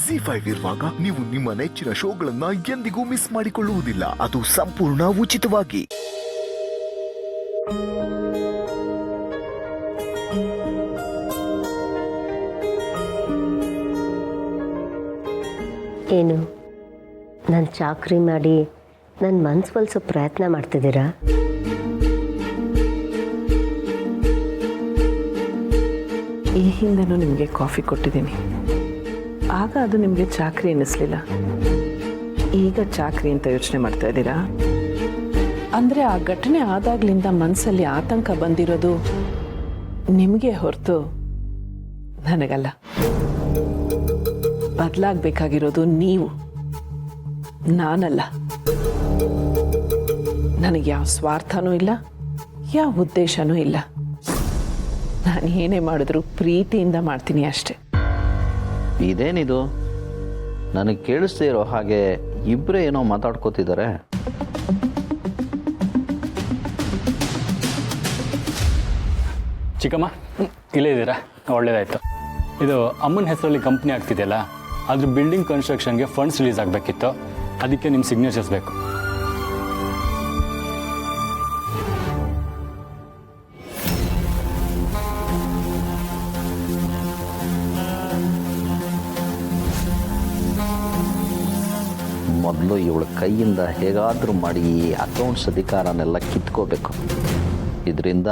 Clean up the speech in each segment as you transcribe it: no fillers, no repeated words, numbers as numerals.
ZEE5 ಇರುವಾಗ ನೀವು ನಿಮ್ಮ ನೆಚ್ಚಿನ ಶೋಗಳನ್ನ ಎಂದಿಗೂ ಮಿಸ್ ಮಾಡಿಕೊಳ್ಳುವುದಿಲ್ಲ. ಅದು ಸಂಪೂರ್ಣ ಉಚಿತವಾಗಿ. ಏನು ನಾನು ಚಾಕ್ರಿ ಮಾಡಿ ನನ್ನ ಮನ್ಸು ಒಲಿಸೋ ಪ್ರಯತ್ನ ಮಾಡ್ತಿದ್ದೀರಾ? ಈ ಹಿಂದೆನೂ ನಿಮಗೆ ಕಾಫಿ ಕೊಟ್ಟಿದ್ದೀನಿ. ಆಗ ಅದು ನಿಮಗೆ ಚಾಕ್ರಿ ಅನ್ನಿಸ್ಲಿಲ್ಲ. ಈಗ ಚಾಕ್ರಿ ಅಂತ ಯೋಚನೆ ಮಾಡ್ತಾ ಇದ್ದೀರಾ? ಅಂದರೆ ಆ ಘಟನೆ ಆದಾಗ್ಲಿಂದ ಮನಸ್ಸಲ್ಲಿ ಆತಂಕ ಬಂದಿರೋದು ನಿಮಗೆ ಹೊರತು ನನಗಲ್ಲ. ಬದಲಾಗಬೇಕಾಗಿರೋದು ನೀವು, ನಾನಲ್ಲ. ನನಗೆ ಯಾವ ಸ್ವಾರ್ಥನೂ ಇಲ್ಲ, ಯಾವ ಉದ್ದೇಶನೂ ಇಲ್ಲ. ನಾನು ಏನೇ ಮಾಡಿದ್ರು ಪ್ರೀತಿಯಿಂದ ಮಾಡ್ತೀನಿ ಅಷ್ಟೆ. ಇದೇನಿದು? ನನಗೆ ಕೇಳಿಸ್ದೇ ಇರೋ ಹಾಗೆ ಇಬ್ಬರೇ ಏನೋ ಮಾತಾಡ್ಕೋತಿದ್ದಾರೆ. ಚಿಕ್ಕಮ್ಮ ಇಲ್ಲೇ ಇದ್ದೀರಾ? ಒಳ್ಳೇದಾಯ್ತು. ಇದು ಅಮ್ಮನ ಹೆಸರಲ್ಲಿ ಕಂಪ್ನಿ ಆಗ್ತಿದೆಯಲ್ಲ, ಅದ್ರ ಬಿಲ್ಡಿಂಗ್ ಕನ್ಸ್ಟ್ರಕ್ಷನ್ಗೆ ಫಂಡ್ಸ್ ರಿಲೀಸ್ ಆಗಬೇಕಿತ್ತು. ಅದಕ್ಕೆ ನಿಮ್ಮ ಸಿಗ್ನೇಚರ್ಸ್ ಬೇಕು. ಮೊದಲು ಇವಳ ಕೈಯಿಂದ ಹೇಗಾದರೂ ಮಾಡಿ ಈ ಅಕೌಂಟ್ಸ್ ಅಧಿಕಾರನೆಲ್ಲ ಕಿತ್ಕೋಬೇಕು. ಇದರಿಂದ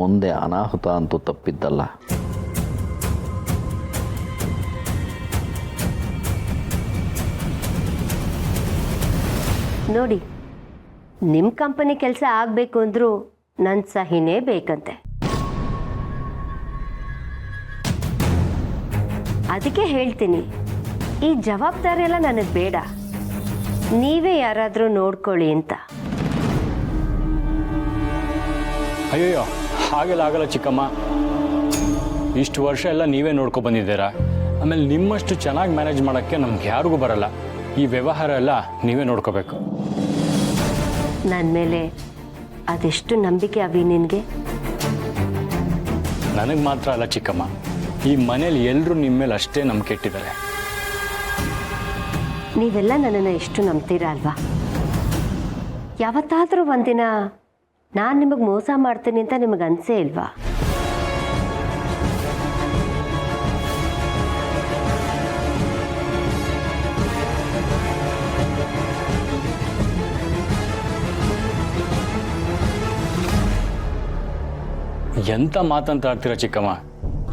ಮುಂದೆ ಅನಾಹುತ ಅಂತೂ ತಪ್ಪಿದ್ದಲ್ಲ. ನೋಡಿ, ನಿಮ್ಮ ಕಂಪನಿ ಕೆಲಸ ಆಗಬೇಕು ಅಂದರೂ ನನ್ನ ಸಹಿನೇ ಬೇಕಂತೆ. ಅದಕ್ಕೆ ಹೇಳ್ತೀನಿ, ಈ ಜವಾಬ್ದಾರಿ ಎಲ್ಲ ನನಗೆ ಬೇಡ, ನೀವೇ ಯಾರಾದರೂ ನೋಡ್ಕೊಳ್ಳಿ ಅಂತ. ಅಯ್ಯಯ್ಯೋ, ಹಾಗೆಲ್ಲ ಆಗಲ್ಲ ಚಿಕ್ಕಮ್ಮ. ಇಷ್ಟು ವರ್ಷ ಎಲ್ಲ ನೀವೇ ನೋಡ್ಕೊ ಬಂದಿದ್ದೀರಾ. ಆಮೇಲೆ ನಿಮ್ಮಷ್ಟು ಚೆನ್ನಾಗಿ ಮ್ಯಾನೇಜ್ ಮಾಡೋಕ್ಕೆ ನಮ್ಗೆ ಯಾರಿಗೂ ಬರಲ್ಲ. ಈ ವ್ಯವಹಾರ ಎಲ್ಲ ನೀವೇ ನೋಡ್ಕೋಬೇಕು. ನನ್ನ ಮೇಲೆ ಅದೆಷ್ಟು ನಂಬಿಕೆ ಅವಿ ನಿನಗೆ? ನನಗೆ ಮಾತ್ರ ಅಲ್ಲ ಚಿಕ್ಕಮ್ಮ, ಈ ಮನೇಲಿ ಎಲ್ಲರೂ ನಿಮ್ಮ ಮೇಲೆ ಅಷ್ಟೇ ನಂಬಿಕೆ ಇಟ್ಟಿದ್ದಾರೆ. ನೀವೆಲ್ಲ ನನ್ನನ್ನು ಎಷ್ಟು ನಂಬ್ತೀರಾ ಅಲ್ವಾ? ಯಾವತ್ತಾದರೂ ಒಂದಿನ ನಾನು ನಿಮಗೆ ಮೋಸ ಮಾಡ್ತೀನಿ ಅಂತ ನಿಮಗೆ ಅನಿಸೇ ಇಲ್ವಾ? ಎಂಥ ಮಾತಂತ ಆಡ್ತೀರಾ ಚಿಕ್ಕಮ್ಮ?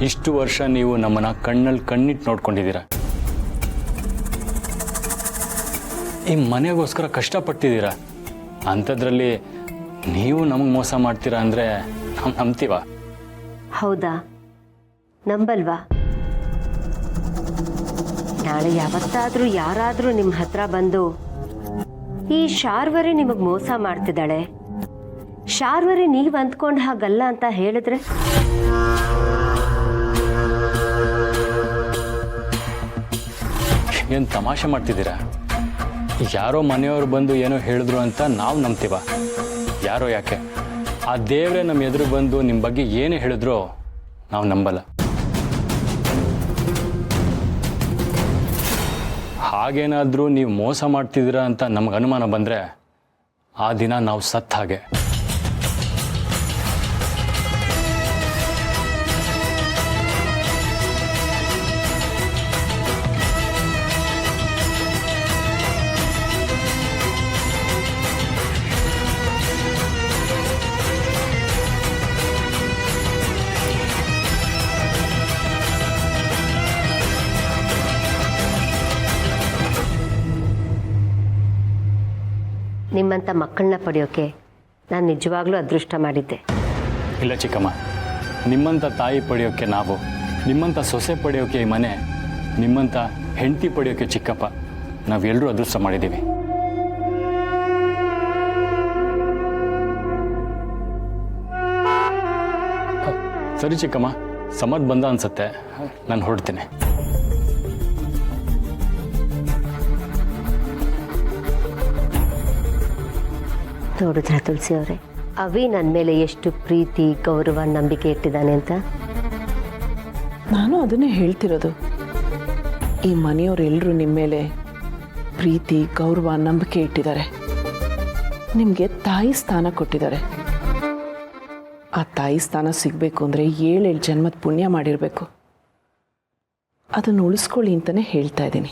ಇಷ್ಟು ವರ್ಷ ನೀವು ನಮ್ಮನ್ನು ಕಣ್ಣಲ್ಲಿ ಕಣ್ಣಿಟ್ಟು ನೋಡ್ಕೊಂಡಿದ್ದೀರಾ. ಈ ಮನೆಗೋಸ್ಕರ ಕಷ್ಟಪಡ್ತಿದ್ದೀರಾ. ಅಂಥದ್ರಲ್ಲಿ ನೀವು ನಮಗೆ ಮೋಸ ಮಾಡ್ತೀರಾ ಅಂದರೆ ನಾವು ನಂಬ್ತೀವ? ಹೌದಾ? ನಂಬಲ್ವಾ? ನಾಳೆ ಯಾವತ್ತಾದರೂ ಯಾರಾದರೂ ನಿಮ್ಮ ಹತ್ರ ಬಂದು ಈ ಶಾರ್ವರಿ ನಿಮಗೆ ಮೋಸ ಮಾಡ್ತಿದ್ದಾಳೆ, ಶಾರ್ವರಿ ನೀವು ಅಂದ್ಕೊಂಡು ಹಾಗಲ್ಲ ಅಂತ ಹೇಳಿದ್ರೆ? ಏನು ತಮಾಷೆ ಮಾಡ್ತಿದ್ದೀರಾ? ಯಾರೋ ಮನೆಯವರು ಬಂದು ಏನೋ ಹೇಳಿದ್ರು ಅಂತ ನಾವು ನಂಬ್ತೀವ? ಯಾರೋ ಯಾಕೆ, ಆ ದೇವರೇ ನಮ್ಮ ಎದುರು ಬಂದು ನಿಮ್ಮ ಬಗ್ಗೆ ಏನೇ ಹೇಳಿದ್ರು ನಾವು ನಂಬಲ್ಲ. ಹಾಗೇನಾದರೂ ನೀವು ಮೋಸ ಮಾಡ್ತಿದ್ದೀರಾ ಅಂತ ನಮ್ಗೆ ಅನುಮಾನ ಬಂದರೆ ಆ ದಿನ ನಾವು ಸತ್ತ ಹಾಗೆ. ನಿಮ್ಮಂಥ ಮಕ್ಕಳನ್ನ ಪಡೆಯೋಕೆ ನಾನು ನಿಜವಾಗ್ಲೂ ಅದೃಷ್ಟ ಮಾಡಿದ್ದೆ. ಇಲ್ಲ ಚಿಕ್ಕಮ್ಮ, ನಿಮ್ಮಂಥ ತಾಯಿ ಪಡೆಯೋಕ್ಕೆ ನಾವು, ನಿಮ್ಮಂಥ ಸೊಸೆ ಪಡೆಯೋಕೆ ಈ ಮನೆ, ನಿಮ್ಮಂಥ ಹೆಂಡತಿ ಪಡೆಯೋಕೆ ಚಿಕ್ಕಪ್ಪ, ನಾವೆಲ್ಲರೂ ಅದೃಷ್ಟ ಮಾಡಿದ್ದೀವಿ. ಸರಿ ಚಿಕ್ಕಮ್ಮ, ಸಮತ್ ಬಂದ ಅನ್ಸುತ್ತೆ, ನಾನು ಹೊರಡ್ತೀನಿ. ನೋಡಿದ್ರ ತುಳಸಿ ಅವರೇ, ಅವಿ ನನ್ನ ಮೇಲೆ ಎಷ್ಟು ಪ್ರೀತಿ, ಗೌರವ, ನಂಬಿಕೆ ಇಟ್ಟಿದ್ದಾನೆ ಅಂತ. ನಾನು ಅದನ್ನೇ ಹೇಳ್ತಿರೋದು. ಈ ಮನೆಯವರೆಲ್ಲರೂ ನಿಮ್ಮ ಮೇಲೆ ಪ್ರೀತಿ ಗೌರವ ನಂಬಿಕೆ ಇಟ್ಟಿದ್ದಾರೆ. ನಿಮಗೆ ತಾಯಿ ಸ್ಥಾನ ಕೊಟ್ಟಿದ್ದಾರೆ. ಆ ತಾಯಿ ಸ್ಥಾನ ಸಿಗಬೇಕು ಅಂದರೆ 7 ಜನ್ಮದ ಪುಣ್ಯ ಮಾಡಿರಬೇಕು. ಅದನ್ನು ಉಳಿಸ್ಕೊಳ್ಳಿ ಅಂತಲೇ ಹೇಳ್ತಾ ಇದ್ದೀನಿ.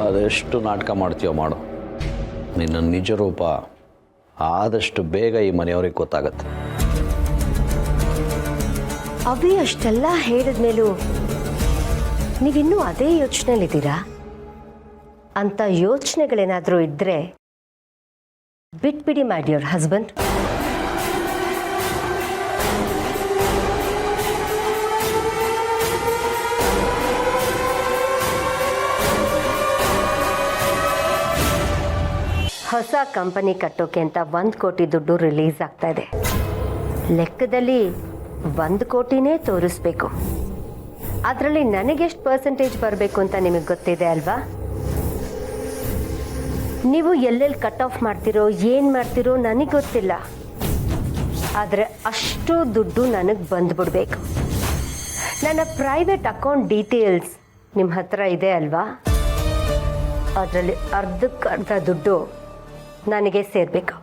ಅದೆಷ್ಟು ನಾಟಕ ಮಾಡ್ತೀಯೋ ಮಾಡು. ನಿನ್ನ ನಿಜ ರೂಪ ಆದಷ್ಟು ಬೇಗ ಈ ಮನೆಯವ್ರಿಗೆ ಗೊತ್ತಾಗತ್ತೆ. ಅಭಿ ಅಷ್ಟೆಲ್ಲ ಹೇಳಿದ್ಮೇಲೂ ನೀವಿನ್ನೂ ಅದೇ ಯೋಚನೆಯಲ್ಲಿದ್ದೀರಾ? ಅಂತ ಯೋಚನೆಗಳೇನಾದರೂ ಇದ್ದರೆ ಬಿಟ್ಬಿಡಿ ಮಾಡಿ ಯುವರ್ ಹಸ್ಬೆಂಡ್. ಹೊಸ ಕಂಪನಿ ಕಟ್ಟೋಕೆ ಅಂತ 1 ಕೋಟಿ ದುಡ್ಡು ರಿಲೀಸ್ ಆಗ್ತಾ ಇದೆ. ಲೆಕ್ಕದಲ್ಲಿ 1 ಕೋಟಿನೇ ತೋರಿಸ್ಬೇಕು. ಅದರಲ್ಲಿ ನನಗೆಷ್ಟು ಪರ್ಸೆಂಟೇಜ್ ಬರಬೇಕು ಅಂತ ನಿಮಗೆ ಗೊತ್ತಿದೆ ಅಲ್ವಾ? ನೀವು ಎಲ್ಲೆಲ್ಲಿ ಕಟ್ ಆಫ್ ಮಾಡ್ತಿರೋ ಏನು ಮಾಡ್ತಿರೋ ನನಗೆ ಗೊತ್ತಿಲ್ಲ. ಆದರೆ ಅಷ್ಟು ದುಡ್ಡು ನನಗೆ ಬಂದುಬಿಡ್ಬೇಕು. ನನ್ನ ಪ್ರೈವೇಟ್ ಅಕೌಂಟ್ ಡೀಟೇಲ್ಸ್ ನಿಮ್ಮ ಹತ್ರ ಇದೆ ಅಲ್ವಾ? ಅದರಲ್ಲಿ ಅರ್ಧಕ್ಕರ್ಧ ದುಡ್ಡು ನನಗೆ ಸೇರಬೇಕು.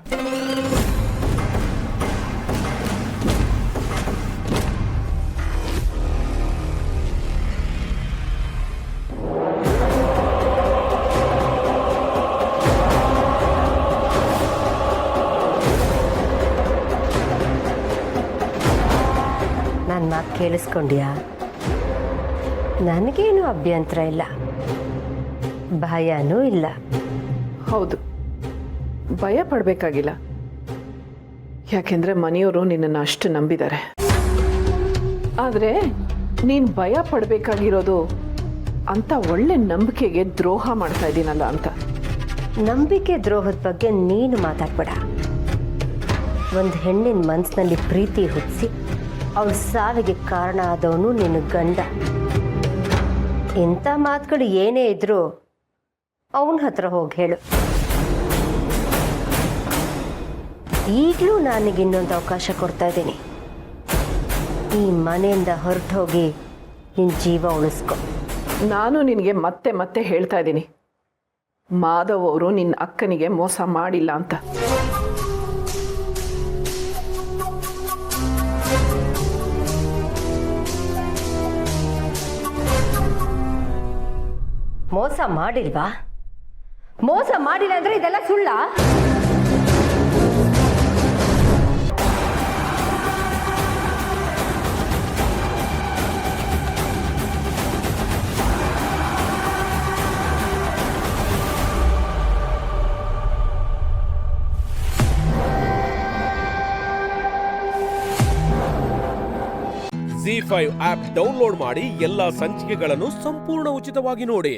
ನನ್ನ ಮಾತು ಕೇಳಿಸ್ಕೊಂಡ್ಯಾ? ನನಗೇನು ಅಭ್ಯಂತರ ಇಲ್ಲ, ಭಯನೂ ಇಲ್ಲ. ಹೌದು, ಭಯ ಪಡಬೇಕಾಗಿಲ್ಲ. ಯಾಕೆಂದರೆ ಮನೆಯವರು ನಿನ್ನನ್ನು ಅಷ್ಟು ನಂಬಿದ್ದಾರೆ. ಆದರೆ ನೀನು ಭಯ ಪಡಬೇಕಾಗಿರೋದು ಅಂತ ಒಳ್ಳೆ ನಂಬಿಕೆಗೆ ದ್ರೋಹ ಮಾಡ್ತಾ ಇದ್ದೀನಲ್ಲ ಅಂತ. ನಂಬಿಕೆ ದ್ರೋಹದ ಬಗ್ಗೆ ನೀನು ಮಾತಾಡ್ಬೇಡ. ಒಂದು ಹೆಣ್ಣಿನ ಮನಸ್ಸಿನಲ್ಲಿ ಪ್ರೀತಿ ಹುಟ್ಟಿಸಿ ಅವಳ ಸಾವಿಗೆ ಕಾರಣ ಆದವನು ನಿನ್ನ ಗಂಡ. ಇಂಥ ಮಾತುಗಳು ಏನೇ ಇದ್ರೂ ಅವನ ಹತ್ರ ಹೋಗಿ ಹೇಳು. ಈಗಲೂ ನನಗೆ ಇನ್ನೊಂದು ಅವಕಾಶ ಕೊಡ್ತಾ ಇದ್ದೀನಿ. ಈ ಮನೆಯಿಂದ ಹೊರಟು ಹೋಗಿ ನಿನ್ನ ಜೀವ ಉಳಿಸ್ಕೊ. ನಾನು ನಿನಗೆ ಮತ್ತೆ ಮತ್ತೆ ಹೇಳ್ತಾ ಇದ್ದೀನಿ, ಮಾಧವ್ ಅವರು ನಿನ್ನ ಅಕ್ಕನಿಗೆ ಮೋಸ ಮಾಡಿಲ್ಲ ಅಂತ. ಮೋಸ ಮಾಡಿಲ್ವಾ? ಮೋಸ ಮಾಡಿಲ್ಲ ಅಂದ್ರೆ ಇದೆಲ್ಲ ಸುಳ್ಳ? ZEE5 ಆಪ್ ಡೌನ್ಲೋಡ್ ಮಾಡಿ ಎಲ್ಲಾ ಸಂಚಿಕೆಗಳನ್ನು ಸಂಪೂರ್ಣ ಉಚಿತವಾಗಿ ನೋಡಿ.